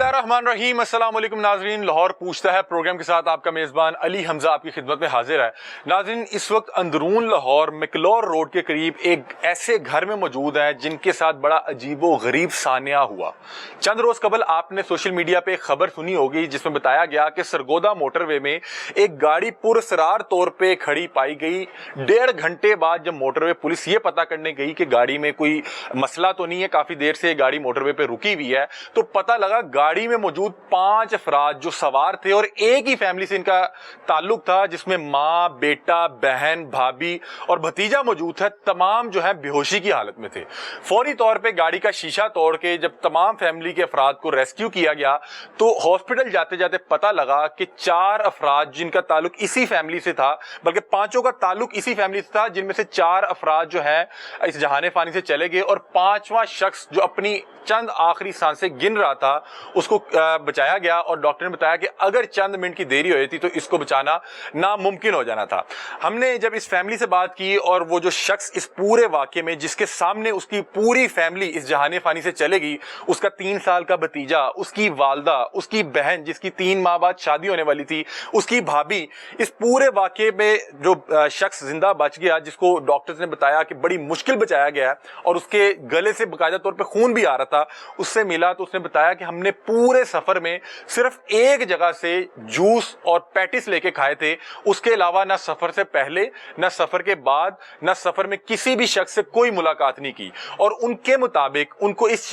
الرحمن الرحیم، السلام علیکم ناظرین۔ لاہور پوچھتا ہے پروگرام کے ساتھ آپ کا میزبان علی حمزہ آپ کی خدمت میں حاضر ہے۔ ناظرین، اس وقت اندرون لاہور مکلور روڈ کے قریب ایک ایسے گھر میں موجود ہیں جن کے ساتھ بڑا عجیب و غریب سانحہ ہوا۔ چند روز قبل آپ نے سوشل میڈیا پہ خبر سنی ہوگی جس میں بتایا گیا کہ سرگودا موٹر وے میں ایک گاڑی پراسرار طور پہ کھڑی پائی گئی۔ 1.5 گھنٹے بعد جب موٹر وے پولیس یہ پتہ کرنے گئی کہ گاڑی میں کوئی مسئلہ تو نہیں ہے، کافی دیر سے گاڑی موٹر وے پہ رکی ہوئی ہے، تو پتہ لگا گاڑی میں موجود 5 افراد جو سوار تھے اور ایک ہی فیملی سے ان کا تعلق تھا، جس میں ماں، بیٹا، بہن، بھابھی اور بھتیجا موجود تھا، تمام جو ہے بے ہوشی کی حالت میں تھے۔ فوری طور پہ گاڑی کا شیشہ توڑ کے جب تمام فیملی کے افراد کو ریسکیو کیا گیا تو ہاسپٹل جاتے جاتے پتہ لگا کہ 4 افراد جن کا تعلق اسی فیملی سے تھا، بلکہ 5 کا تعلق اسی فیملی سے تھا، جن میں سے 4 افراد جو ہے اس جہان فانی سے چلے گئے اور 5واں شخص جو اپنی چند آخری سانسیں گن رہا تھا اس کو بچایا گیا، اور ڈاکٹر نے بتایا کہ اگر چند منٹ کی دیری ہوئی تھی تو اس کو بچانا ناممکن ہو جانا تھا۔ ہم نے جب اس فیملی سے بات کی اور وہ جو شخص اس پورے واقعے میں جس کے سامنے اس کی پوری فیملی اس جہان فانی سے چلے گی، اس کا 3 سال کا بھتیجا، اس کی والدہ، اس کی بہن جس کی 3 ماہ بعد شادی ہونے والی تھی، اس کی بھابھی، اس پورے واقعے میں جو شخص زندہ بچ گیا جس کو ڈاکٹرز نے بتایا کہ بڑی مشکل بچایا گیا اور اس کے گلے سے باقاعدہ طور پہ خون بھی آ رہا تھا، اس سے ملا تو اس نے بتایا کہ ہم نے پورے سفر میں صرف ایک جگہ سے جوس اور پیٹس لے کے کھائے تھے، اس کے علاوہ نہ سفر سے پہلے نہ سفر کے بعد نہ سفر میں کسی بھی شخص سے کوئی ملاقات نہیں کی، اور ان کے مطابق ان کو اس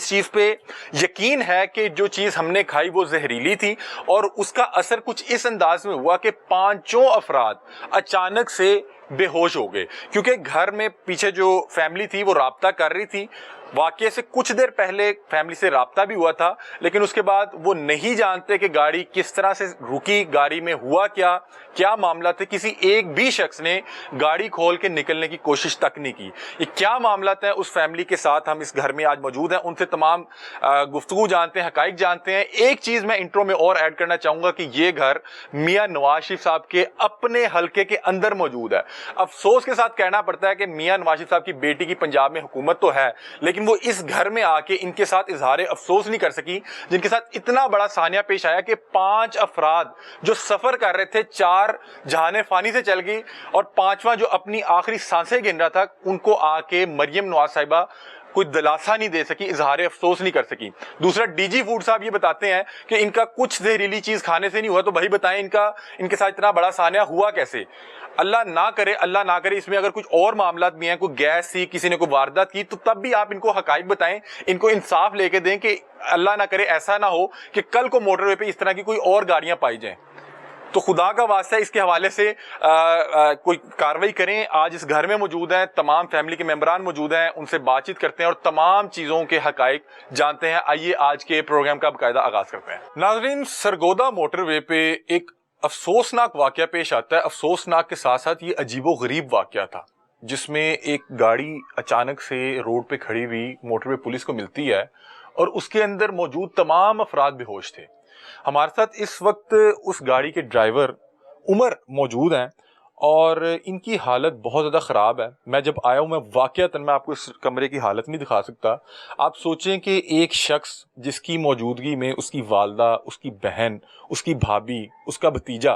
چیز پہ یقین ہے کہ جو چیز ہم نے کھائی وہ زہریلی تھی، اور اس کا اثر کچھ اس انداز میں ہوا کہ 5 افراد اچانک سے بے ہوش ہو گئے، کیونکہ گھر میں پیچھے جو فیملی تھی وہ رابطہ کر رہی تھی۔ واقعے سے کچھ دیر پہلے فیملی سے رابطہ بھی ہوا تھا، لیکن اس کے بعد وہ نہیں جانتے کہ گاڑی کس طرح سے رکی، گاڑی میں ہوا کیا معاملہ تھے، کسی ایک بھی شخص نے گاڑی کھول کے نکلنے کی کوشش تک نہیں کی۔ یہ کیا معاملات ہیں اس فیملی کے ساتھ، ہم اس گھر میں آج موجود ہیں، ان سے تمام گفتگو جانتے ہیں، حقائق جانتے ہیں۔ ایک چیز میں انٹرو میں اور ایڈ کرنا چاہوں گا کہ یہ گھر میاں نواز شریف صاحب کے اپنے حلقے کے اندر موجود ہے۔ افسوس کے ساتھ کہنا پڑتا ہے کہ میاں نواز شریف صاحب کی بیٹی کی پنجاب میں حکومت تو ہے، لیکن وہ اس گھر میں آ کے ان کے ساتھ اظہار افسوس نہیں کر سکی، جن کے ساتھ اتنا بڑا سانحہ پیش آیا کہ 5 افراد جو سفر کر رہے تھے، 4 جہان فانی سے چل گئی اور 5واں جو اپنی آخری سانسیں گن رہا تھا، ان کو آ کے مریم نواز صاحبہ کوئی دلاسا نہیں دے سکی، اظہار افسوس نہیں کر سکی۔ دوسرا، ڈی جی فوڈ صاحب یہ بتاتے ہیں کہ ان کا کچھ زہریلی چیز کھانے سے نہیں ہوا، تو بھائی بتائیں ان کے ساتھ اتنا بڑا سانحہ ہوا کیسے؟ اللہ نہ کرے اس میں اگر کچھ اور معاملات بھی ہیں، کوئی گیس سی، کسی نے کوئی واردات کی، تو تب بھی آپ ان کو حقائق بتائیں، ان کو انصاف لے کے دیں کہ اللہ نہ کرے ایسا نہ ہو کہ کل کو موٹر وے پہ اس طرح کی کوئی اور گاڑیاں پائی جائیں۔ تو خدا کا واسطہ اس کے حوالے سے کوئی کاروائی کریں۔ آج اس گھر میں موجود ہیں، تمام فیملی کے ممبران موجود ہیں، ان سے بات چیت کرتے ہیں اور تمام چیزوں کے حقائق جانتے ہیں۔ آئیے آج کے پروگرام کا باقاعدہ آغاز کرتے ہیں۔ ناظرین، سرگودا موٹر وے پہ ایک افسوسناک واقعہ پیش آتا ہے۔ افسوسناک کے ساتھ ساتھ یہ عجیب و غریب واقعہ تھا، جس میں ایک گاڑی اچانک سے روڈ پہ کھڑی ہوئی موٹر وے پولیس کو ملتی ہے اور اس کے اندر موجود تمام افراد بے ہوش تھے۔ ہمارے ساتھ اس وقت اس گاڑی کے ڈرائیور عمر موجود ہیں اور ان کی حالت بہت زیادہ خراب ہے۔ میں جب آیا ہوں، میں واقعتاً میں آپ کو اس کمرے کی حالت نہیں دکھا سکتا۔ آپ سوچیں کہ ایک شخص جس کی موجودگی میں اس کی والدہ، اس کی بہن، اس کی بھابھی، اس کا بھتیجا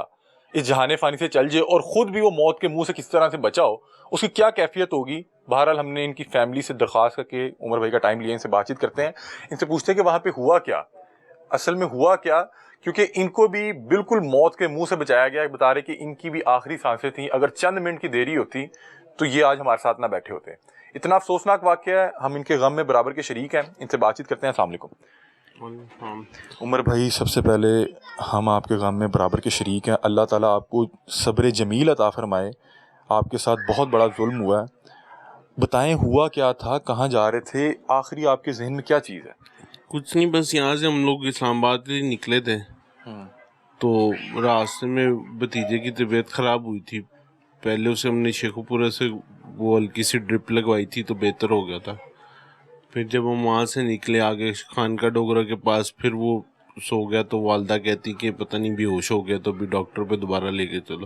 اس جہان فانی سے چل جائے اور خود بھی وہ موت کے منہ سے کس طرح سے بچا ہو، اس کی کیا کیفیت ہوگی۔ بہرحال ہم نے ان کی فیملی سے درخواست کر کے عمر بھائی کا ٹائم لیا، ان سے بات چیت کرتے ہیں، ان سے پوچھتے ہیں کہ وہاں پہ ہوا کیا، اصل میں ہوا کیا، کیونکہ ان کو بھی بالکل موت کے منہ سے بچایا گیا۔ بتا رہے کہ ان کی بھی آخری سانسیں تھیں، اگر چند منٹ کی دیری ہوتی تو یہ آج ہمارے ساتھ نہ بیٹھے ہوتے۔ اتنا افسوسناک واقعہ ہے، ہم ان کے غم میں برابر کے شریک ہیں، ان سے بات چیت کرتے ہیں۔ السلام علیکم عمر بھائی، سب سے پہلے ہم آپ کے غم میں برابر کے شریک ہیں۔ اللہ تعالیٰ آپ کو صبر جمیل عطا فرمائے، آپ کے ساتھ بہت بڑا ظلم ہوا ہے۔ بتائیں ہوا کیا تھا، کہاں جا رہے تھے، آخری آپ کے ذہن میں کیا چیز ہے؟ کچھ نہیں، بس یہاں سے ہم لوگ اسلام آباد کے لیے نکلے تھے، تو راستے میں بھتیجے کی طبیعت خراب ہوئی تھی۔ پہلے اسے ہم نے شیخو پورہ سے وہ ہلکی سی ڈرپ لگوائی تھی تو بہتر ہو گیا تھا۔ پھر جب ہم وہاں سے نکلے آگے خانقاہ ڈوگرہ کے پاس، پھر وہ سو گیا تو والدہ کہتی کہ پتہ نہیں بے ہوش ہو گیا، تو بھی ڈاکٹر پہ دوبارہ لے کے چلو۔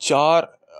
4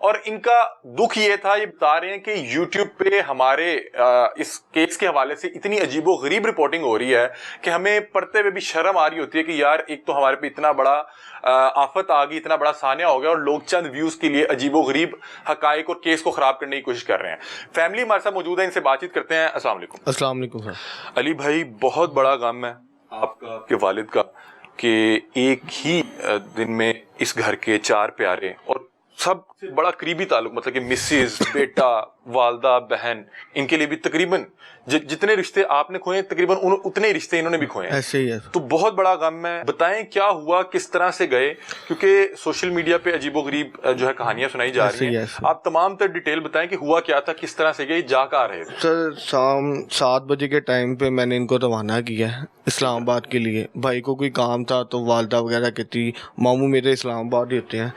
اور ان کا دکھ یہ تھا, یہ بتا رہے ہیں کہ یوٹیوب پہ ہمارے اس کیس کے حوالے سے اتنی عجیب و غریب رپورٹنگ ہو رہی ہے کہ ہمیں پڑھتے ہوئے بھی شرم آ رہی ہوتی ہے کہ یار ایک تو ہمارے پہ اتنا بڑا آفت آ گئی, اتنا بڑا سانیہ ہو گیا, اور لوگ چند ویوز کے لیے عجیب و غریب حقائق اور کیس کو خراب کرنے کی کوشش کر رہے ہیں. فیملی ہمارے ساتھ موجود ہے, ان سے بات چیت کرتے ہیں. السلام علیکم. السلام علیکم سر. علی بھائی, بہت بڑا غم ہے آپ کا, آپ کے والد کا, کہ ایک ہی دن میں اس گھر کے 4 پیارے اور سب سے بڑا قریبی تعلق, مطلب کہ مسز, بیٹا, والدہ, بہن, ان کے لیے بھی تقریباً جتنے رشتے آپ نے کھوئے تقریباً اتنے ہی رشتے انہوں نے بھی کھوئے ہیں. ایسے ہی ہے. تو بہت بڑا غم ہے. بتائیں کیا ہوا, کس طرح سے گئے, کیونکہ سوشل میڈیا پہ عجیب و غریب جو ہے کہانیاں سنائی جا رہی ہیں. آپ تمام تر ڈیٹیل بتائیں کہ ہوا کیا تھا, کس طرح سے گئے, جا کہاں رہے تھے. سر شام 7 بجے کے ٹائم پہ میں نے ان کو روانہ کیا اسلام آباد کے لیے. بھائی کو کوئی کام تھا تو والدہ وغیرہ کہتی, ماموں میرے اسلام آباد ہی ہوتے ہیں,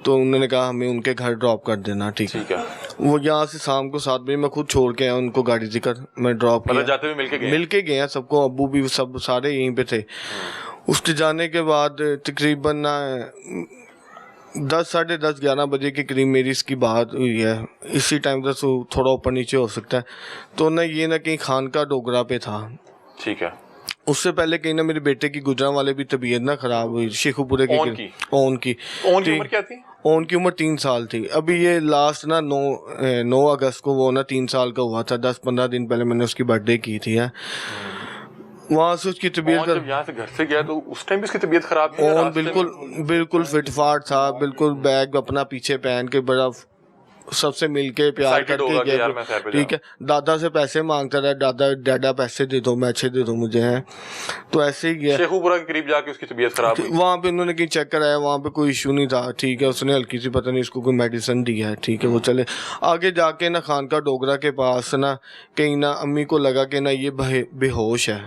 تو انہوں نے کہا ہمیں ان کے گھر ڈراپ کر دینا. ٹھیک ہے. وہ یہاں سے شام کو 7 بجے میں خود چھوڑ کے آیا ان کو گاڑی ذکر, میں ڈراپ کیا. جاتے ہوئے مل کے گئے ہیں سب کو, ابو بھی سب سارے یہیں پہ تھے. اس کے جانے کے بعد تقریباً 10 ساڑھے 10 11 بجے کے قریب میری اس کی بات ہوئی ہے. اسی ٹائم تک تھوڑا اوپر نیچے ہو سکتا ہے. تو نہ یہ نہ کہیں خانقاہ ڈوگرا پہ تھا. ٹھیک ہے. اس سے پہلے کہیں نہ میرے بیٹے کی گجران والے بھی طبیعت نہ خراب ہوئی, شیخو پورے کی. اون کی عمر کیا تھی؟ اون کی عمر 3 سال تھی. ابھی یہ لاسٹ نا 9 اگست کو وہ نا 3 سال کا ہوا تھا. 10-15 دن پہلے میں نے اس کی برتھ ڈے کی تھی. وہاں سے اس کی طبیعت, جب یہاں سے گھر سے گیا تو اس ٹائم بھی اس کی طبیعت خراب تھی. اون بالکل فٹ فاٹ تھا, بالکل بیگ اپنا پیچھے پہن کے بڑا سب سے مل کے پیار کر کے گیا. ٹھیک ہے. دادا سے پیسے مانگتا رہا, ڈاڈا پیسے دے دو, میچے دے دو مجھے ہیں. تو ایسے ہی گیا. شیخو پورہ کے قریب جا کے اس کی طبیعت خراب ہوئی. وہاں پہ انہوں نے کہیں چیک کرایا, وہاں پہ کوئی ایشو نہیں تھا. ٹھیک ہے. اس نے ہلکی سی پتہ نہیں اس کو کوئی میڈیسن دی ہے. ٹھیک ہے. وہ چلے آگے جا کے نا خانقاہ ڈوگرا کے پاس نا کہیں نہ امی کو لگا کہ نا یہ بے ہوش ہے.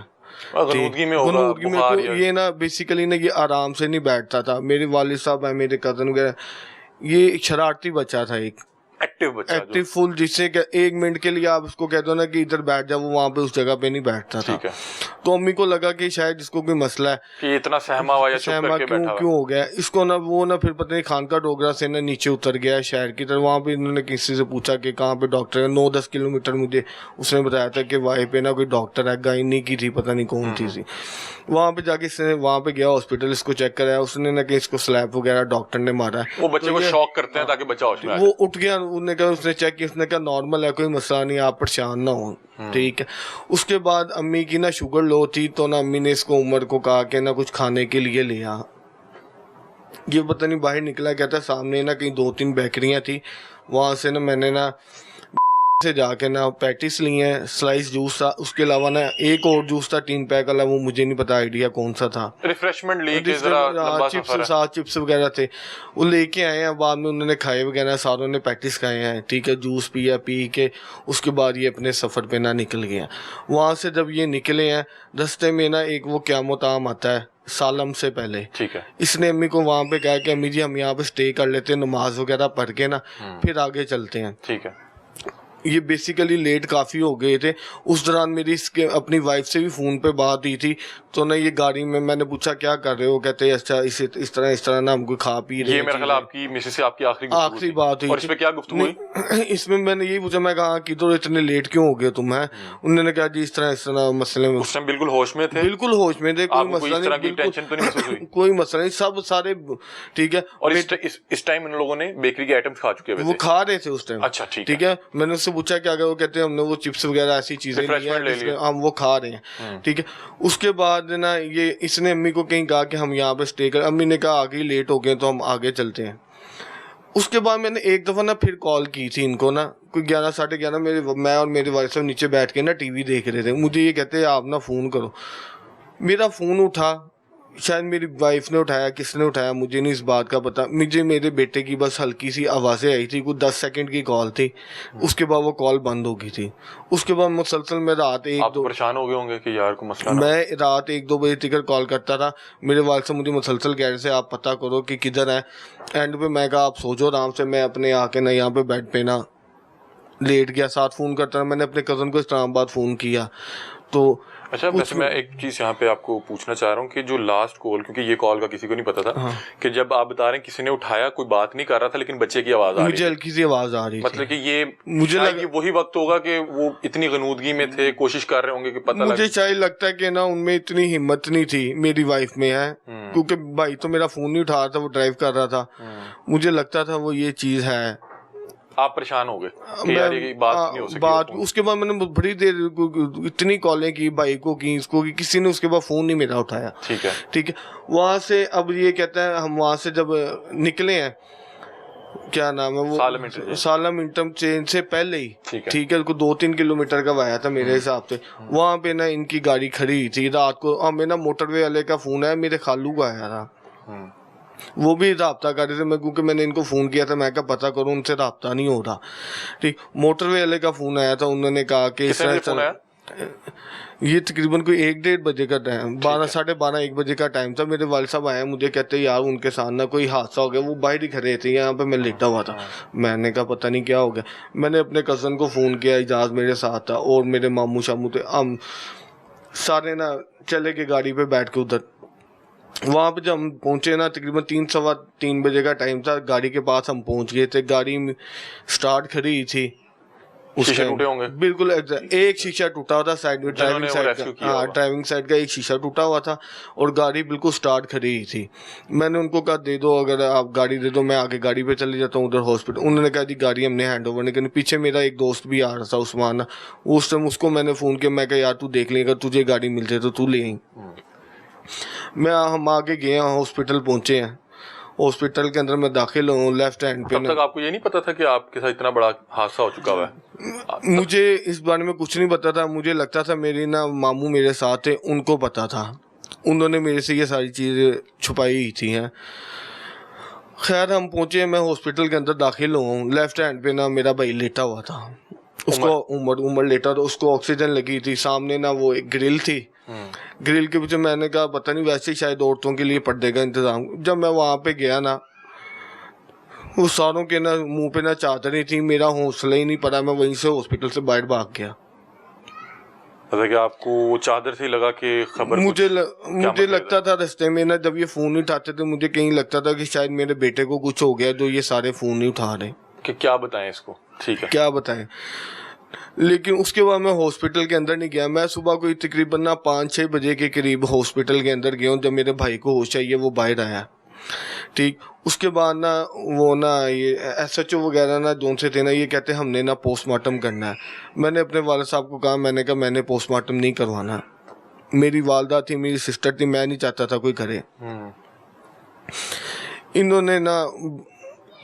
غنودگی میں ہوگا. یہ نا بیسیکلی نا یہ آرام سے نہیں بیٹھتا تھا. میرے والد صاحب ہیں, میرے کزن وغیرہ, یہ ایک شرارتی بچہ تھا, ایک ایکٹیو فل, جس سے کہ 1 منٹ کے لیے آپ اس کو کہہ دو نا کہ ادھر بیٹھ جاؤ, وہ وہاں پہ اس جگہ پہ نہیں بیٹھتا تھا. تو امی کو لگا کہ شاید اس کو کوئی مسئلہ ہے, کہ اتنا سہما ہوا یا چپ کر کے بیٹھا ہوا کیوں ہو گیا اس کو نا. وہ نا پھر پتہ نہیں خانقاہ ڈوگرا سے نا نیچے اتر گیا شہر کی طرف. وہاں پہ انہوں نے کسی سے پوچھا کہ کہاں پہ ڈاکٹر ہے. 9-10 کلومیٹر مجھے اس نے بتایا تھا کہ وہاں پہ نا کوئی ڈاکٹر ہے, گائنی کی تھی, پتہ نہیں کون تھی. وہاں پہ جا کے اس نے وہاں پہ گیا ہاسپٹل, اس کو چیک کرایا. اس نے نا کہ اس کو سلیپ وغیرہ ڈاکٹر نے مارا ہے. وہ بچے کو شوق کرتے ہیں تاکہ بچہ ہوش میں آ جائے. وہ اٹھ گیا, انہوں نے کہا, اس نے چیک کیا, اس نے کہا نارمل ہے, کوئی مسئلہ نہیں, آپ پریشان نہ ہوں. ٹھیک ہے. اس کے بعد امی کی نا شوگر لو تھی, تو نا امی نے اس کو عمر کو کہا کہ نا کچھ کھانے کے لیے لیا. یہ پتہ نہیں باہر نکلا, کہتا ہے سامنے نا کہیں 2-3 بیکریاں تھی, وہاں سے نا میں نے نا سے جا کے نا پیٹس لی ہیں, سلائس جوس تھا, اس کے علاوہ نا ایک اور جوس تھا 3 پیک والا, وہ مجھے نہیں پتا آئیڈیا کون سا تھا. ریفریشمنٹ لے کے ذرا لمبا سفر ہے. چپس وغیرہ تھے, وہ لے کے آئے ہیں. بعد میں انہوں نے کھائے وغیرہ, ساروں نے پیٹس کھائے ہیں. ٹھیک ہے. جوس پیا, پی کے اس کے بعد یہ اپنے سفر پہ نہ نکل گئے ہیں. وہاں سے جب یہ نکلے ہیں, رستے میں نا ایک وہ قیامت عام آتا ہے سالم سے پہلے. ٹھیک ہے. اس نے امی کو وہاں پہ کہا کہ امی جی ہم یہاں پہ اسٹے کر لیتے ہیں, نماز وغیرہ پڑھ کے نا پھر آگے چلتے ہیں. ٹھیک ہے. یہ بیسیکلی لیٹ کافی ہو گئے تھے. اس دوران میری اس کے اپنی وائف سے بھی فون پہ بات ہوئی تھی. تو نا یہ گاڑی میں نے پوچھا کیا کر رہے ہو, کہتے ہیں اچھا اس طرح نا ہم کو کھا پی رہے. یہ میرا خیال آپ کی مسز سے آپ کی آخری بات ہوئی. اور اس پہ کیا گفتگو ہوئی؟ اس میں میں نے یہی پوچھا, میں کہا کدھر اتنے لیٹ کیوں ہو گئے تم ہیں. انہوں نے کہا جی اس طرح مسئلے میں. اس ٹائم بالکل ہوش میں تھے؟ بالکل ہوش میں تھے, کوئی مسئلہ نہیں, کوئی مسئلہ نہیں, سب سارے ٹھیک ہے. اور اس ٹائم ان لوگوں نے بیکری کے آئٹم کھا چکے ہوئے, وہ کھا رہے تھے اس ٹائم. اچھا ٹھیک ہے. میں نے اس سے پوچھا کیا کہ وہ کہتے ہیں ہم نے وہ چپس وغیرہ ایسی چیزیں ہم وہ کھا رہے ہیں. ٹھیک ہے. اس کے بعد نا یہ اس نے امی کو کہیں کہا کہ ہم یہاں پہ اسٹے کر. امی نے کہا آگے لیٹ ہو گئے تو ہم آگے چلتے ہیں. اس کے بعد میں نے ایک دفعہ نا پھر کال کی تھی ان کو نا, کوئی 11-11:30 میں اور میرے والد صاحب نیچے بیٹھ کے نا ٹی وی دیکھ رہے تھے. مجھے یہ کہتے ہیں آپ نا فون کرو. میرا فون اٹھا, شاید میری وائف نے اٹھایا, کس نے اٹھایا مجھے نہیں اس بات کا پتا. مجھے میرے بیٹے کی بس ہلکی سی آوازیں آئی تھی, کوئی 10 سیکنڈ کی کال تھی. اس کے بعد وہ کال بند ہو گئی تھی. اس کے بعد مسلسل میں رات 1-2 پریشان ہو گئے ہوں گے کہ یار کو مسئلہ. میں رات 1-2 بجے تک کال کرتا تھا. میرے والد صاحب مجھے مسلسل کہہ رہے تھے آپ پتہ کرو کہ کدھر ہے. اینڈ پہ میں کہا آپ سو جاؤ آرام سے, میں اپنے آ کے نا یہاں پہ بیڈ پہ نا لیٹ گیا. ساتھ فون کرتا رہا. میں نے اپنے کزن کو اسلام آباد فون کیا, تو اچھا ویسے میں ایک چیز یہاں پہ آپ کو پوچھنا چاہ رہا ہوں کہ جو لاسٹ کال، کیونکہ یہ کال کا کسی کو نہیں پتا تھا کہ جب آپ بتا رہے ہیں کسی نے اٹھایا، کوئی بات نہیں کر رہا تھا لیکن بچے کی آواز آ رہی مجھے ہلکی سی آواز آ رہی تھی. مطلب کہ یہ مجھے لگا وہی وقت ہوگا کہ وہ اتنی غنودگی میں تھے، کوشش کر رہے ہوں گے کہ پتہ مجھے شاید لگتا ہے کہ نا ان میں اتنی ہمت نہیں تھی میری وائف میں ہے، کیونکہ بھائی تو میرا فون نہیں اٹھا رہا تھا، وہ ڈرائیو کر رہا تھا. مجھے لگتا تھا وہ یہ چیز ہے. آپ پریشان ہو گئے کہ یار یہ بات نہیں ہو سکتی. اس کے بعد میں نے بڑی دیر اتنی کالیں کی، بھائی کو کی، اس کو کی، کسی نے اس کے بعد فون نہیں میرا اٹھایا. ٹھیک ہے. وہاں سے اب یہ کہتا ہے ہم وہاں سے جب نکلے ہیں، کیا نام ہے وہ، سالم انٹرچینج سے پہلے ہی، ٹھیک ہے، 2-3 کلومیٹر کا وایا تھا میرے حساب سے. وہاں پہ نا ان کی گاڑی کھڑی تھی رات کو. ہمیں نا موٹر وے والے کا فون ہے، میرے خالو کا آیا تھا، وہ بھی رابطہ کر رہے تھے. میں کیونکہ میں نے ان کو فون کیا تھا، میں کہا پتہ کروں، ان سے رابطہ نہیں ہو رہا. ٹھیک، موٹر وے والے کا فون آیا تھا. انہوں نے کہا کہ اس طرح، یہ تقریباً کوئی 1-1:30 بجے کا ٹائم، 12:30-1 بجے کا ٹائم تھا. میرے والد صاحب آئے، مجھے کہتے یار ان کے ساتھ نا کوئی حادثہ ہو گیا. وہ باہر ہی کھڑے تھے یہاں پہ، میں لیٹا ہوا تھا. میں نے کہا پتہ نہیں کیا ہو گیا. میں نے اپنے کزن کو فون کیا، اجاز میرے ساتھ تھا اور میرے ماموں شاموں تھے. ہم سارے نا چلے گئے گاڑی پہ بیٹھ کے ادھر. وہاں پہ جب ہم پہنچے نا تقریباً 3-3:15 بجے کا ٹائم تھا. گاڑی کے پاس ہم پہنچ گئے تھے. گاڑی سٹارٹ کھڑی تھی. بالکل ایک شیشہ ٹوٹا ہوا تھا سائڈ میں، ڈرائیونگ سائڈ کا ایک شیشہ ٹوٹا ہوا تھا اور گاڑی بالکل سٹارٹ کھڑی تھی. میں نے ان کو کہا دے دو، اگر آپ گاڑی دے دو میں آگے گاڑی پہ چلے جاتا ہوں ادھر ہاسپٹل. انہوں نے کہا جی گاڑی ہم نے ہینڈ اوور نہیں کرنی. پیچھے میرا ایک دوست بھی آ رہا تھا عثمان، اس ٹائم اس کو میں نے فون کیا. میں کہا یار تو دیکھ لیں، اگر تجھے گاڑی مل جائے تو تو لے آئیں. ہم آگے گئے ہیں، ہاسپٹل پہنچے ہیں. ہاسپٹل کے اندر میں داخل ہوں. لیفٹ ہینڈ پہ، تب تک آپ کو یہ نہیں پتا تھا کہ آپ کے ساتھ اتنا بڑا حادثہ ہو چکا ہوا ہے؟ مجھے اس بارے میں کچھ نہیں پتا تھا. مجھے لگتا تھا میری نا ماموں میرے ساتھ تھے، ان کو پتا تھا. انہوں نے میرے سے یہ ساری چیزیں چھپائی ہی تھی ہیں. خیر ہم پہنچے، میں ہاسپٹل کے اندر داخل ہوں. لیفٹ ہینڈ پہ نا میرا بھائی لیٹا ہوا تھا، اس کو عمر لیٹا تھا. اس کو آکسیجن لگی تھی. سامنے نا وہ ایک گرل تھی، گرل کے پیچھے میں نے کہا پتہ نہیں ویسے ہی شاید عورتوں کے لیے پردے کا انتظام. جب میں وہاں پہ گیا نا، وہ ساروں کے نا منہ پہ نا چادریں تھیں. میرا حوصلہ ہی نہیں پڑا، میں وہیں سے ہاسپٹل سے باہر بھاگ گیا. کہ آپ کو وہ چادر سے لگا کہ خبر، مجھے لگتا تھا رستے میں نا جب یہ فون نہیں اٹھاتے تھے، مجھے کہیں لگتا تھا کہ شاید میرے بیٹے کو کچھ ہو گیا جو یہ سارے فون نہیں اٹھا رہے، کہ کیا بتائیں اس کو. ٹھیک ہے، کیا بتائیں. لیکن اس کے بعد میں ہاسپٹل کے اندر نہیں گیا. میں صبح کوئی تقریباً نا 5-6 بجے کے قریب ہاسپٹل کے اندر گیا ہوں. جب میرے بھائی کو ہوش آئی ہے وہ باہر آیا. ٹھیک، اس کے بعد نا وہ نا یہ ایس ایچ او وغیرہ نا جون سے تھے نا، یہ کہتے ہم نے نا پوسٹ مارٹم کرنا ہے. میں نے اپنے والد صاحب کو کہا، میں نے کہا میں نے پوسٹ مارٹم نہیں کروانا. میری والدہ تھی، میری سسٹر تھی، میں نہیں چاہتا تھا کوئی کرے. انہوں نے نا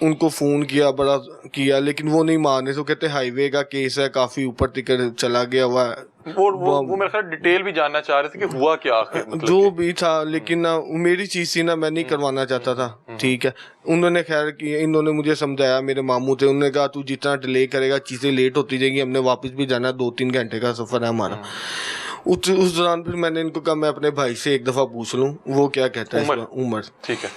ان کو فون کیا، بڑا کیا، لیکن وہ نہیں مانے. تو کہتے ہائی وے کا کیس ہے، کافی اوپر تک چلا گیا ہوا ہے. وہ میرے خیال ڈیٹیل بھی جاننا چاہ رہے تھے کہ ہوا کیا جو بھی تھا. لیکن نا میری چیز تھی نا، میں نہیں کروانا چاہتا تھا. ٹھیک ہے، انہوں نے خیر کی، انہوں نے مجھے سمجھایا. میرے ماموں تھے، انہوں نے کہا تو جتنا ڈیلے کرے گا چیزیں لیٹ ہوتی جائیں گی. ہم نے واپس بھی جانا، 2-3 گھنٹے کا سفر ہے ہمارا. اس دوران پھر میں نے ان کو کہا میں اپنے بھائی سے ایک دفعہ پوچھ لوں وہ کیا کہتا ہے. عمر،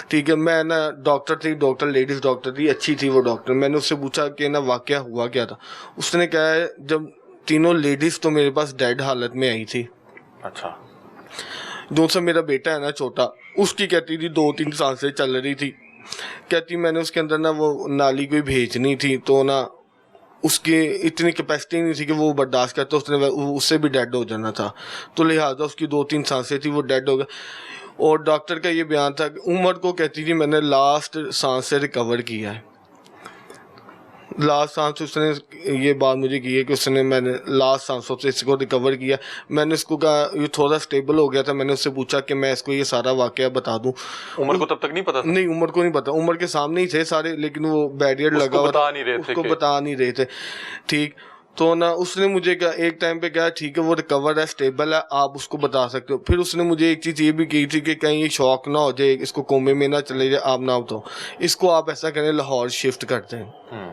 ٹھیک ہے. میں نا ڈاکٹر تھی، ڈاکٹر لیڈیز ڈاکٹر تھی، اچھی تھی وہ ڈاکٹر. میں نے اس سے پوچھا کہ نا واقعہ ہوا کیا تھا. اس نے کہا ہے جب تینوں لیڈیز تو میرے پاس ڈیڈ حالت میں آئی تھی. اچھا. جو سا میرا بیٹا ہے نا چھوٹا، اس کی کہتی تھی 2-3 سانسیں چل رہی تھی. کہتی میں نے اس کے اندر نا وہ نالی کوئی بھیجنی تھی تو نا اس کی اتنی کیپیسٹی نہیں تھی کہ وہ برداشت کرتا. اس نے اس سے بھی ڈیڈ ہو جانا تھا، تو لہٰذا اس کی 2-3 سانسیں تھی، وہ ڈیڈ ہو گیا. اور ڈاکٹر کا یہ بیان تھا کہ عمر کو کہتی تھی میں نے لاسٹ سانس سے ریکور کیا ہے. لاسٹ سانس اس نے یہ بات مجھے کی ہے کہ اس نے میں نے لاسٹ سانسوں سے اس کو ریکور کیا. میں نے اس کو کہا یہ تھوڑا اسٹیبل ہو گیا تھا. میں نے اس سے پوچھا کہ میں اس کو یہ سارا واقعہ بتا دوں. عمر کو تب تک نہیں پتا تھا؟ نہیں، عمر کو نہیں پتا. عمر کے سامنے ہی تھے سارے، لیکن وہ بیریئر لگا ہوا تھا، اس کو بتا نہیں رہے تھے. ٹھیک، تو نا اس نے مجھے کہا ایک ٹائم پہ کہا ٹھیک ہے وہ ریکور ہے، اسٹیبل ہے، آپ اس کو بتا سکتے ہو. پھر اس نے مجھے ایک چیز یہ بھی کی تھی کہ کہیں یہ شوق نہ ہو جائے، اس کو کومے میں نہ چلے جائے، آپ نہ ہو تو اس کو آپ ایسا کریں لاہور شفٹ کرتے ہیں.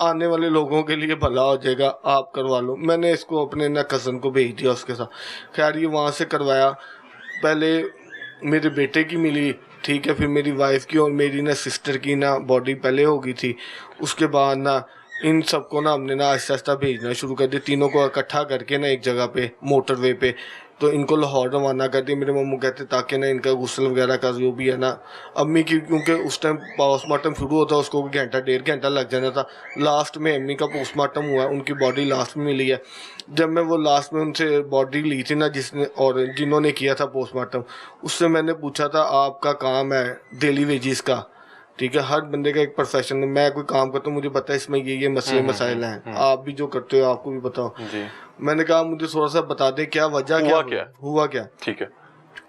آنے والے لوگوں کے لیے بھلا ہو جائے گا, آپ کروا لو. میں نے اس کو اپنے نا کزن کو بھیج دیا اس کے ساتھ. خیر یہ وہاں سے کروایا. پہلے میرے بیٹے کی ملی, ٹھیک ہے, پھر میری وائف کی اور میری نا سسٹر کی نا باڈی پہلے ہو گئی تھی. اس کے بعد نا ان سب کو نا ہم نے نا آہستہ آہستہ بھیجنا شروع کر دیا, تینوں کو اکٹھا کر کے نا ایک جگہ پہ موٹر وے پہ. تو ان کو لاہور روانہ کر دیا. میرے ماموں کہتے تاکہ نا ان کا غسل وغیرہ کا جو بھی ہے نا, امی کی کیونکہ اس ٹائم پوسٹ مارٹم شروع ہوتا ہے, اس کو گھنٹہ 1.5 گھنٹہ لگ جانا تھا. لاسٹ میں امی کا پوسٹ مارٹم ہوا ہے, ان کی باڈی لاسٹ میں ملی ہے. جب میں وہ لاسٹ میں ان سے باڈی لی تھی نا جس نے اور جنہوں نے کیا تھا پوسٹ مارٹم, اس سے میں نے پوچھا تھا آپ کا کام ہے ڈیلی ویجز کا, ٹھیک ہے, ہر بندے کا ایک پروفیشن ہے. میں کوئی کام کرتا ہوں, مجھے پتا ہے اس میں یہ مسئلے مسائل ہیں, آپ بھی جو کرتے ہو آپ کو بھی بتاؤ. میں نے کہا مجھے تھوڑا سا بتا دیں کیا وجہ ہوا کیا. ٹھیک ہے.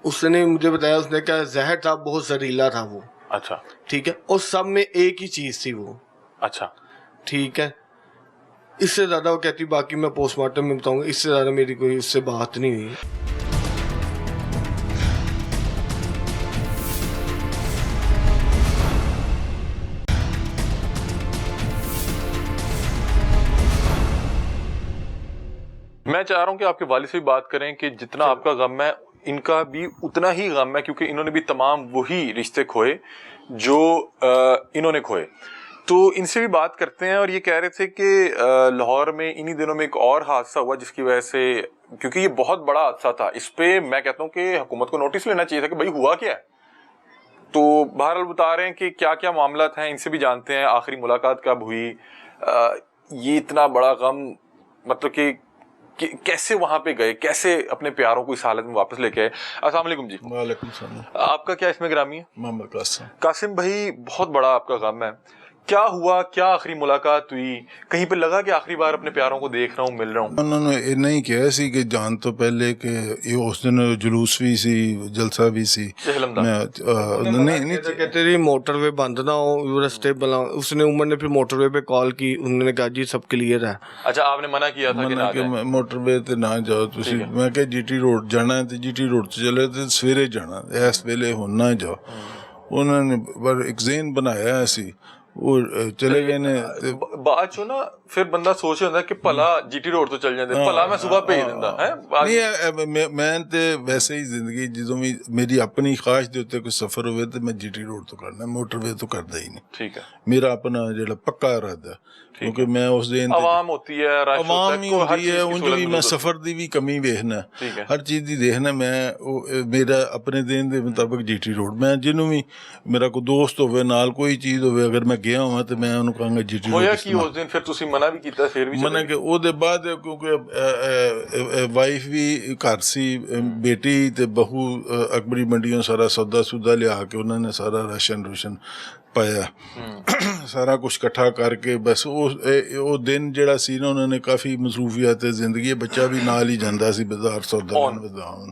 اس نے مجھے بتایا, اس نے کہا زہر تھا, بہت زہریلا تھا وہ. اچھا ٹھیک ہے, اور سب میں ایک ہی چیز تھی وہ. اچھا ٹھیک ہے, اس سے زیادہ وہ کہتی باقی میں پوسٹ مارٹم میں بتاؤں گا. اس سے زیادہ میری کوئی اس سے بات نہیں ہوئی. میں چاہ رہا ہوں کہ آپ کے والد سے بھی بات کریں کہ جتنا آپ کا غم ہے ان کا بھی اتنا ہی غم ہے, کیونکہ انہوں نے بھی تمام وہی رشتے کھوئے جو انہوں نے کھوئے. تو ان سے بھی بات کرتے ہیں. اور یہ کہہ رہے تھے کہ لاہور میں انہی دنوں میں ایک اور حادثہ ہوا جس کی وجہ سے, کیونکہ یہ بہت بڑا حادثہ تھا, اس پہ میں کہتا ہوں کہ حکومت کو نوٹس لینا چاہیے تھا کہ بھائی ہوا کیا ہے. تو بہرحال بتا رہے ہیں کہ کیا کیا معاملات ہیں, ان سے بھی جانتے ہیں. آخری ملاقات کب ہوئی, یہ اتنا بڑا غم, مطلب کہ کیسے وہاں پہ گئے, کیسے اپنے پیاروں کو اس حالت میں واپس لے کے آئے. السلام علیکم جی. وعلیکم السلام. آپ کا کیا اس میں گرامی ہے؟ محمد قاسم. قاسم بھائی, بہت بڑا آپ کا غم ہے. کیا ہوا, کیا آخری ملاقات ہوئی, کہیں پہ لگا کہ آخری بار اپنے پیاروں کو دیکھ رہا ہوں, مل رہا ہوں؟ انہوں نے یہ نہیں کیا سی کہ جان تو پہلے کہ یہ اس دن جلوس بھی سی, جلسہ بھی سی. نہیں کہتے جی موٹر وے بند نہ ہو, رستے بنا. اس نے عمر نے پھر موٹر وے پہ کال کی, انہوں نے کہا جی سب کلیئر ہے. اچھا, آپ نے منع کیا تھا کہ نہ جائیں, موٹر وے تے نہ جاؤ تسی. میں کہ جی ٹی روڈ جانا ہے تو جی ٹی روڈ تے چلے تے سویرے جانا, اس ویلے ہن نہ جاؤ. انہوں نے پر ایک ذہن بنایا سی, وہ چلے گئے نے. بات چو نا پھر بندہ سوچ رہا کہ پلا جی ٹی روڈ تو چل جاندے, پلا میں صبح بھیج دیندا ہے. نہیں میں تے ویسے ہی زندگی جدوں بھی میری اپنی خواہش دے تے کوئی سفر ہوئے تے میں جی ٹی روڈ تو کرنا, موٹر وے تو کردا ہی نہیں. ٹھیک ہے, میرا اپنا جڑا پکا ارادہ, کیونکہ میں اس دن عوام ہوتی ہے, عوام ہی ہوتی ہے, انج بھی میں سفر دی بھی کمی ویکھنا, ہر چیز دی دیکھنا. میں میرا اپنے دین دے مطابق جی ٹی روڈ, میں جنوں بھی میرا کوئی دوست ہوئے نال کوئی چیز ہوئے, اگر میں گیا ہوں تو میں انہوں کہاں گا جی ٹی روڈ. ہویا کہ اس دن پھر تسی منع بھی کیتا, پھر بھی منع کہ او دے بعد کیونکہ وائف بھی گھر سی, بیٹی تے بہو اکبری منڈیوں سارا سودا سودا لیا کے انہوں نے سارا راشن روشن پایا, سارا کچھ کٹھا کر کے. بس وہ دن جڑا سی نا, انہوں نے کافی مصروفیات زندگی, بچہ بھی نال ہی جاندا سی بازار سودا بداون,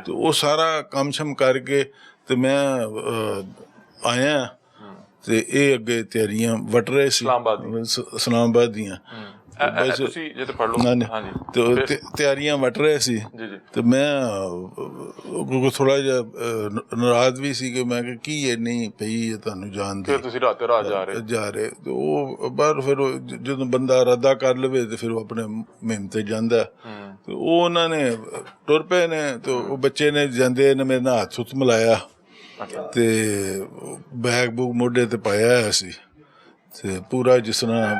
تو وہ سارا کام شم کر کے تے میں آیا. تے اے اگے تیاریاں وٹ رہے سی اسلام آباد دیاں, تو تیاریاں وٹ رہے سی. تو میں تھوڑا جا ناراض بھی سی کہ میں کہ کی یہ نہیں پئی یہ تانوں جان دے جا رہے. تو وہ باہر پھر جدوں بندہ ارادہ کر لوے تو پھر وہ اپنے مہم تے جاندا. تو وہ انہوں نے ٹر پے نے, تو وہ بچے نے جاندے نے میرے نال ہاتھ سُت ملایا تے بیگ بوگ موڈے تے پایا ہے سی, تے پورا جس طرح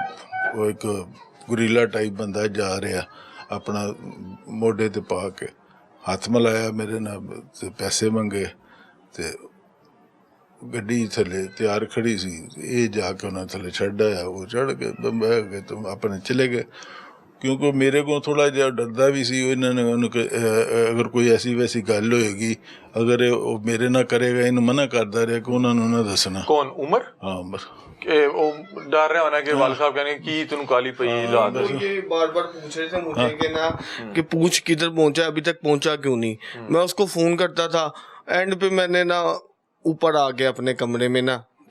وہ ایک گریلا ٹائپ بندہ جا رہا, اپنا موڈے تے پا کے ہاتھ ملایا میرے نال, تے پیسے منگے, تے گڈی تھلے تیار کھڑی سی, یہ جا کے انہوں نے تھلے چڑھ آیا. وہ چڑھ کے بہ گئے تو اپنے چلے گئے, کیونکہ میرے کو تھوڑا جہا ڈردا بھی سی. انہوں نے اگر کوئی ایسی ویسی گل ہوئے گی, اگر میرے نہ کرے گا, انہوں منع کرتا رہے کہ انہوں نے نہ دسنا. کون عمر؟ ہاں عمر. ڈر رہا ہونا کہ والد صاحب کہنے کی تنوں کالی پئی رات. یہ بار بار پوچھ رہے تھے مجھے کہ نا کہ پوچھ کدھر پہنچا, ابھی تک پہنچا کیوں نہیں. میں اس کو فون کرتا تھا, اینڈ پہ میں نے نا اوپر آ گیا اپنے کمرے میں نا,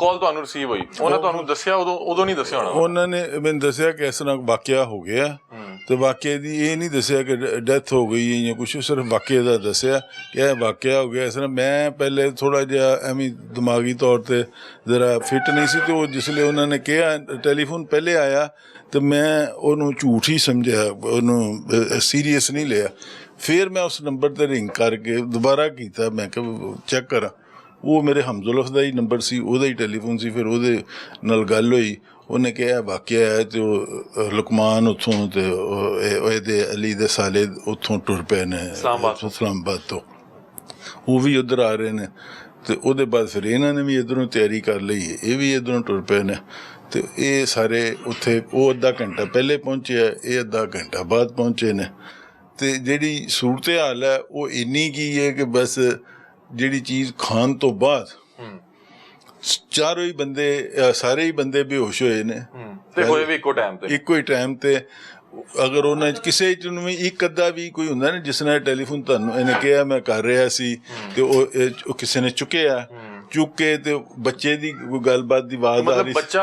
ਕਾਲ ਤੁਹਾਨੂੰ ਰਿਸੀਵ ਹੋਈ, ਉਹਨਾਂ ਤੁਹਾਨੂੰ ਦੱਸਿਆ ਉਦੋਂ ਨਹੀਂ ਦੱਸਿਆ ਹੋਣਾ? ਉਹਨਾਂ ਨੇ ਮੈਨੂੰ ਦੱਸਿਆ ਕਿ ਇਸ ਤਰ੍ਹਾਂ ਵਾਕਿਆ ਹੋ ਗਿਆ, ਤੇ ਵਾਕਿਆ ਦੀ ਇਹ ਨਹੀਂ ਦੱਸਿਆ ਕਿ ਡੈਥ ਹੋ ਗਈ ਹੈ ਜਾਂ ਕੁਛ, ਸਿਰਫ ਵਾਕਿਆ ਦਾ ਦੱਸਿਆ ਕਿ ਇਹ ਵਾਕਿਆ ਹੋ ਗਿਆ ਇਸ ਤਰ੍ਹਾਂ। ਮੈਂ ਪਹਿਲੇ ਥੋੜ੍ਹਾ ਜਿਹਾ ਐਵੇਂ ਦਿਮਾਗੀ ਤੌਰ 'ਤੇ ਜ਼ਰਾ ਫਿੱਟ ਨਹੀਂ ਸੀ, ਅਤੇ ਉਹ ਜਿਸਲੇ ਉਹਨਾਂ ਨੇ ਕਿਹਾ ਟੈਲੀਫੋਨ ਪਹਿਲੇ ਆਇਆ, ਤੇ ਮੈਂ ਉਹਨੂੰ ਝੂਠ ਹੀ ਸਮਝਿਆ, ਉਹਨੂੰ ਸੀਰੀਅਸ ਨਹੀਂ ਲਿਆ। ਫਿਰ ਮੈਂ ਉਸ ਨੰਬਰ 'ਤੇ ਰਿੰਗ ਕਰਕੇ ਦੁਬਾਰਾ ਕੀਤਾ, ਮੈਂ ਕਿਹਾ ਚੈੱਕ ਕਰਾਂ। ਉਹ ਮੇਰੇ ਹਮਜ਼ੁਲਫ ਦਾ ਹੀ ਨੰਬਰ ਸੀ, ਉਹਦਾ ਹੀ ਟੈਲੀਫੋਨ ਸੀ। ਫਿਰ ਉਹਦੇ ਨਾਲ ਗੱਲ ਹੋਈ, ਉਹਨੇ ਕਿਹਾ ਵਾਕਿਆ ਹੈ, ਅਤੇ ਉਹ ਲੁਕਮਾਨ ਉੱਥੋਂ, ਅਤੇ ਇਹਦੇ ਅਲੀ ਦੇ ਸਾਲੇ ਉੱਥੋਂ ਟੁਰ ਪਏ ਨੇ ਇਸਲਾਮਾਬਾਦ ਤੋਂ, ਉਹ ਵੀ ਉੱਧਰ ਆ ਰਹੇ ਨੇ। ਅਤੇ ਉਹਦੇ ਬਾਅਦ ਫਿਰ ਇਹਨਾਂ ਨੇ ਵੀ ਇੱਧਰੋਂ ਤਿਆਰੀ ਕਰ ਲਈ, ਇਹ ਵੀ ਇੱਧਰੋਂ ਟੁਰ ਪਏ ਨੇ। ਅਤੇ ਇਹ ਸਾਰੇ ਉੱਥੇ, ਉਹ ਅੱਧਾ ਘੰਟਾ ਪਹਿਲੇ ਪਹੁੰਚੇ, ਇਹ ਅੱਧਾ ਘੰਟਾ ਬਾਅਦ ਪਹੁੰਚੇ ਨੇ। ਅਤੇ ਜਿਹੜੀ ਸੂਰਤ ਹਾਲ ਹੈ ਉਹ ਇੰਨੀ ਕੀ ਹੈ ਕਿ ਬਸ ਜਿਹੜੀ ਚੀਜ਼ ਖਾਣ ਤੋਂ ਬਾਅਦ ਚਾਰੋਂ ਹੀ ਬੰਦੇ, ਸਾਰੇ ਹੀ ਬੰਦੇ ਬੇਹੋਸ਼ ਹੋਏ ਨੇ, ਤੇ ਹੋਏ ਵੀ ਇੱਕੋ ਹੀ ਟਾਈਮ ਤੇ। ਅਗਰ ਉਹਨਾਂ 'ਚ ਕਿਸੇ 'ਚ ਨੂੰ ਵੀ ਇੱਕ ਅੱਧਾ ਵੀ ਕੋਈ ਹੁੰਦਾ ਨਾ, ਜਿਸ ਨਾਲ ਟੈਲੀਫੋਨ ਤੁਹਾਨੂੰ ਇਹਨੇ ਕਿਹਾ ਮੈਂ ਕਰ ਰਿਹਾ ਸੀ, ਤੇ ਉਹ ਕਿਸੇ ਨੇ ਚੁੱਕਿਆ, ਚੁੱਕ ਕੇ ਤੇ ਬੱਚੇ ਦੀ ਕੋਈ ਗੱਲਬਾਤ ਦੀ ਆਵਾਜ਼ ਆ ਰਹੀ, ਬੱਚਾ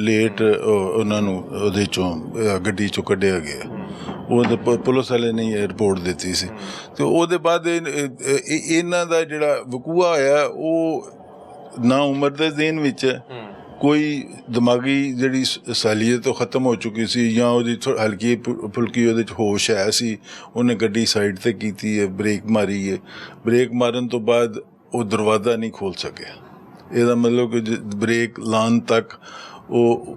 ਲੇਟ ਉਹਨਾਂ ਨੂੰ ਉਹਦੇ ਚੋਂ ਗੱਡੀ ਚੋਂ ਕੱਢਿਆ ਗਿਆ। ਉਹ ਪੁਲਿਸ ਵਾਲੇ ਨੇ ਰਿਪੋਰਟ ਦਿੱਤੀ ਸੀ, ਤੇ ਉਹਦੇ ਬਾਅਦ ਇਹਨਾਂ ਦਾ ਜਿਹੜਾ ਵਕੂਆ ਹੋਇਆ ਉਹ ਨਾ ਉਮਰ ਦੇ ਜ਼ੇਨ ਵਿੱਚ ਕੋਈ ਦਿਮਾਗੀ ਜਿਹੜੀ ਸਹੂਲੀਅਤ ਤੋਂ ਖਤਮ ਹੋ ਚੁੱਕੀ ਸੀ, ਜਾਂ ਉਹਦੀ ਹਲਕੀ ਫੁਲਕੀ ਉਹਦੇ 'ਚ ਹੋਸ਼ ਹੈ ਸੀ, ਉਹਨੇ ਗੱਡੀ ਸਾਈਡ 'ਤੇ ਕੀਤੀ ਹੈ, ਬ੍ਰੇਕ ਮਾਰੀ ਹੈ, ਬ੍ਰੇਕ ਮਾਰਨ ਤੋਂ ਬਾਅਦ ਉਹ ਦਰਵਾਜ਼ਾ ਨਹੀਂ ਖੋਲ ਸਕਿਆ। ਇਹਦਾ ਮਤਲਬ ਕਿ ਬ੍ਰੇਕ ਲਾਉਣ ਤੱਕ ਉਹ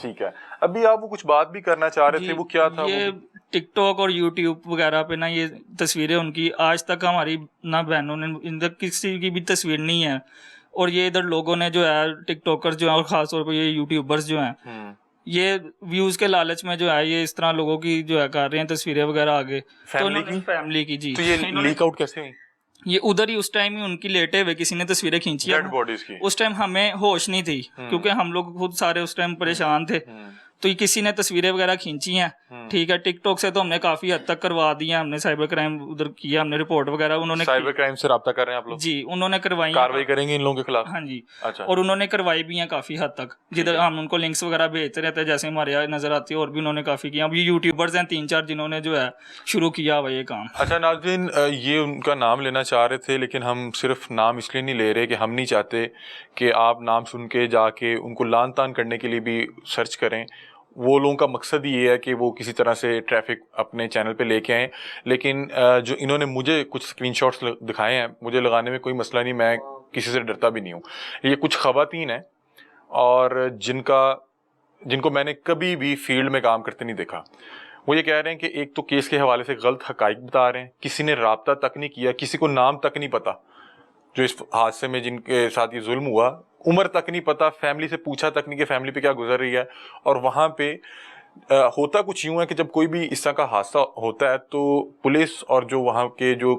ٹھیک ہے. ابھی آپ وہ کچھ بات بھی کرنا چاہ رہے تھے, وہ کیا تھا؟ یہ ٹک ٹاک اور یوٹیوب وغیرہ پہ نا یہ تصویریں ان کی آج تک ہماری نہ بہنوں نے اندر کسی کی بھی تصویر نہیں ہے, اور یہ ادھر لوگوں نے جو ہے ٹک ٹاکر جو ہیں اور خاص طور پہ یہ یوٹیوبرز جو ہیں یہ ویوز کے لالچ میں جو ہے یہ اس طرح لوگوں کی جو ہے کر رہے ہیں تصویریں وغیرہ آگے. فیملی کی جی. تو یہ لیک آؤٹ کیسے ہوئی؟ یہ ادھر ہی اس ٹائم ہی ان کی لیٹے ہوئے کسی نے تصویریں کھینچی, ڈیڈ باڈیز کی. اس ٹائم ہمیں ہوش نہیں تھی کیونکہ ہم لوگ خود سارے اس ٹائم پریشان تھے, تو یہ کسی نے تصویریں وغیرہ کھینچی ہیں. ٹھیک ہے, ٹک ٹاک سے تو ہم نے کافی حد تک کروا دیا, ہم نے سائبر کرائم ادھر کیا, ہم نے رپورٹ وغیرہ انہوں نے سائبر کرائم سے رابطہ کر رہے ہیں آپ لوگ؟ جی انہوں نے کروائی, کاروائی کریں گے ان لوگوں کے خلاف؟ ہاں جی. اچھا. اور انہوں نے کروائی بھی ہیں کافی حد تک, جدھر ہم ان کو لنکس وغیرہ بھیجتے رہتے ہیں جیسے ہمارے یہاں نظر آتی ہے, اور بھی انہوں نے کافی کیا. اب یہ یوٹیوبرز ہیں 3-4 جنہوں نے جو ہے شروع کیا ہوا یہ کام. اچھا ناظرین, یہ ان کا نام لینا چاہ رہے تھے لیکن ہم صرف نام اس لیے نہیں لے رہے کہ ہم نہیں چاہتے کہ آپ نام سن کے جا کے ان کو لان تان کرنے کے لیے بھی سرچ کریں. وہ لوگوں کا مقصد یہ ہے کہ وہ کسی طرح سے ٹریفک اپنے چینل پہ لے کے آئیں. لیکن جو انہوں نے مجھے کچھ اسکرین شاٹس دکھائے ہیں, مجھے لگانے میں کوئی مسئلہ نہیں, میں کسی سے ڈرتا بھی نہیں ہوں. یہ کچھ خواتین ہیں اور جن کو میں نے کبھی بھی فیلڈ میں کام کرتے نہیں دیکھا. وہ یہ کہہ رہے ہیں کہ ایک تو کیس کے حوالے سے غلط حقائق بتا رہے ہیں, کسی نے رابطہ تک نہیں کیا, کسی کو نام تک نہیں پتا جو اس حادثے میں جن کے ساتھ یہ ظلم ہوا, عمر تک نہیں پتا, فیملی سے پوچھا تک نہیں کہ فیملی پہ کیا گزر رہی ہے. اور وہاں پہ ہوتا کچھ یوں ہے کہ جب کوئی بھی اس طرح کا حادثہ ہوتا ہے تو پولیس اور جو وہاں کے جو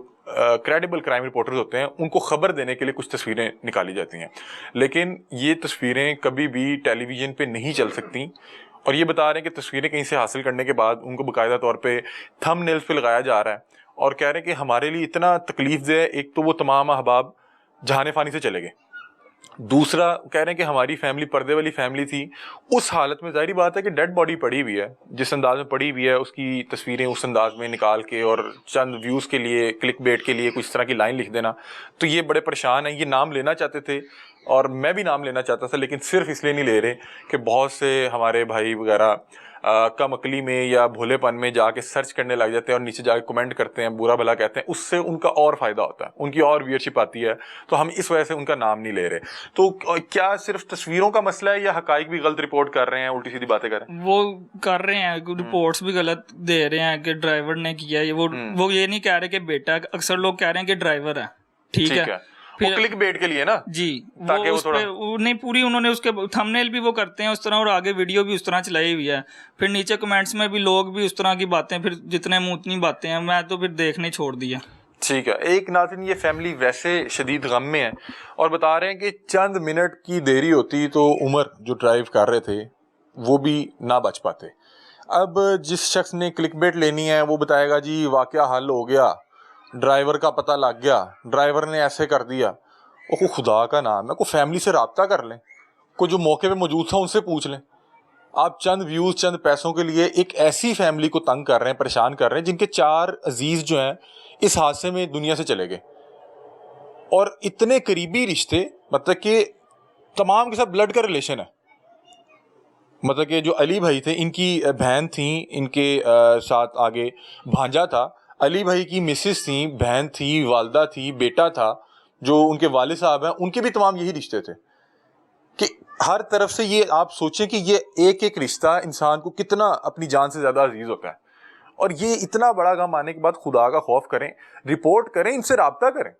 کریڈیبل کرائم رپورٹرز ہوتے ہیں ان کو خبر دینے کے لیے کچھ تصویریں نکالی جاتی ہیں, لیکن یہ تصویریں کبھی بھی ٹیلی ویژن پہ نہیں چل سکتی. اور یہ بتا رہے ہیں کہ تصویریں کہیں سے حاصل کرنے کے بعد ان کو باقاعدہ طور پہ تھم نیلز پہ لگایا جا رہا ہے, اور کہہ رہے ہیں کہ ہمارے لیے اتنا تکلیف دہ, ایک تو وہ تمام احباب جہان فانی سے چلے گئے, دوسرا کہہ رہے ہیں کہ ہماری فیملی پردے والی فیملی تھی, اس حالت میں ظاہری بات ہے کہ ڈیڈ باڈی پڑی ہوئی ہے, جس انداز میں پڑی ہوئی ہے اس کی تصویریں اس انداز میں نکال کے اور چند ویوز کے لیے, کلک بیٹ کے لیے کچھ طرح کی لائن لکھ دینا, تو یہ بڑے پریشان ہیں. یہ نام لینا چاہتے تھے اور میں بھی نام لینا چاہتا تھا, لیکن صرف اس لیے نہیں لے رہے کہ بہت سے ہمارے بھائی وغیرہ کم عقلی میں یا بھولے پن میں جا کے سرچ کرنے لگ جاتے ہیں اور نیچے جا کے کمنٹ کرتے ہیں, برا بھلا کہتے ہیں, اس سے ان کا اور فائدہ ہوتا ہے, ان کی اور ویورشپ آتی ہے, تو ہم اس وجہ سے ان کا نام نہیں لے رہے. تو کیا صرف تصویروں کا مسئلہ ہے یا حقائق بھی غلط رپورٹ کر رہے ہیں, الٹی سیدھی باتیں کر رہے ہیں؟ وہ کر رہے ہیں, رپورٹس بھی غلط دے رہے ہیں کہ ڈرائیور نے کیا ہے, وہ یہ نہیں کہہ رہے کہ بیٹا, اکثر لوگ کہہ رہے ہیں کہ ڈرائیور ہے. ٹھیک ہے, وہ کلک بیٹ کے لیے نا جی, تاکہ وہ تھوڑا نہیں پوری انہوں نے اس کے تھم نیل بھی وہ کرتے ہیں اس طرح, اور آگے ویڈیو بھی اس طرح چلائی ہوئی ہے. پھر نیچے کمنٹس میں بھی لوگ بھی اس طرح کی باتیں, پھر جتنے منہ اتنی باتیں ہیں, میں تو پھر دیکھنے چھوڑ دیا. ٹھیک ہے. ایک ناظرین یہ فیملی ویسے شدید غم میں ہے اور بتا رہے ہیں کہ چند منٹ کی دیری ہوتی تو عمر جو ڈرائیو کر رہے تھے وہ بھی نہ بچ پاتے. اب جس شخص نے کلک بیٹ لینی ہے وہ بتائے گا جی واقعہ حل ہو گیا, ڈرائیور کا پتہ لگ گیا, ڈرائیور نے ایسے کر دیا. وہ خدا کا نام ہے, کوئی فیملی سے رابطہ کر لیں, کوئی جو موقع پہ موجود تھا ان سے پوچھ لیں. آپ چند ویوز چند پیسوں کے لیے ایک ایسی فیملی کو تنگ کر رہے ہیں, پریشان کر رہے ہیں, جن کے 4 عزیز جو ہیں اس حادثے میں دنیا سے چلے گئے, اور اتنے قریبی رشتے, مطلب کہ تمام کے ساتھ بلڈ کا ریلیشن ہے. مطلب کہ جو علی بھائی تھے ان کی بہن تھیں, ان کے ساتھ آگے بھانجا تھا, علی بھائی کی مسز تھیں, بہن تھی, والدہ تھی, بیٹا تھا, جو ان کے والد صاحب ہیں ان کے بھی تمام یہی رشتے تھے. کہ ہر طرف سے یہ آپ سوچیں کہ یہ ایک ایک رشتہ انسان کو کتنا اپنی جان سے زیادہ عزیز ہوتا ہے, اور یہ اتنا بڑا غم آنے کے بعد خدا کا خوف کریں, رپورٹ کریں, ان سے رابطہ کریں.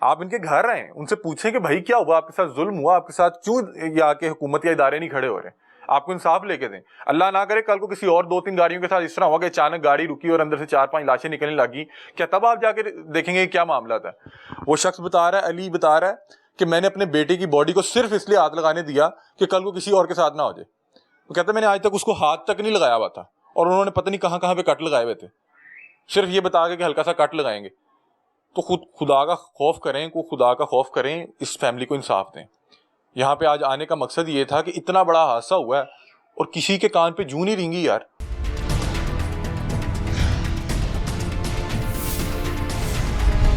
آپ ان کے گھر آئیں, ان سے پوچھیں کہ بھائی کیا ہوا, آپ کے ساتھ ظلم ہوا, آپ کے ساتھ کیوں یا کہ حکومت یا ادارے نہیں کھڑے ہو رہے, آپ کو انصاف لے کے دیں. اللہ نہ کرے کل کو کسی اور 2-3 گاڑیوں کے ساتھ اس طرح ہوا کہ اچانک گاڑی رکی اور اندر سے 4-5 لاشیں نکلنے لگی, کیا تب آپ جا کے دیکھیں گے کیا معاملہ تھا؟ وہ شخص بتا رہا ہے, علی بتا رہا ہے کہ میں نے اپنے بیٹے کی باڈی کو صرف اس لیے ہاتھ لگانے دیا کہ کل کو کسی اور کے ساتھ نہ ہو جائے. وہ کہتا ہے میں نے آج تک اس کو ہاتھ تک نہیں لگایا ہوا تھا, اور انہوں نے پتہ نہیں کہاں کہاں پہ کٹ لگائے ہوئے تھے, صرف یہ بتا کے کہ ہلکا سا کٹ لگائیں گے. تو خدا کا خوف کریں, خدا کا خوف کریں, اس فیملی کو انصاف دیں. یہاں پہ آج آنے کا مقصد یہ تھا کہ اتنا بڑا حادثہ ہوا ہے اور کسی کے کان پہ جوں نہیں رینگی یار.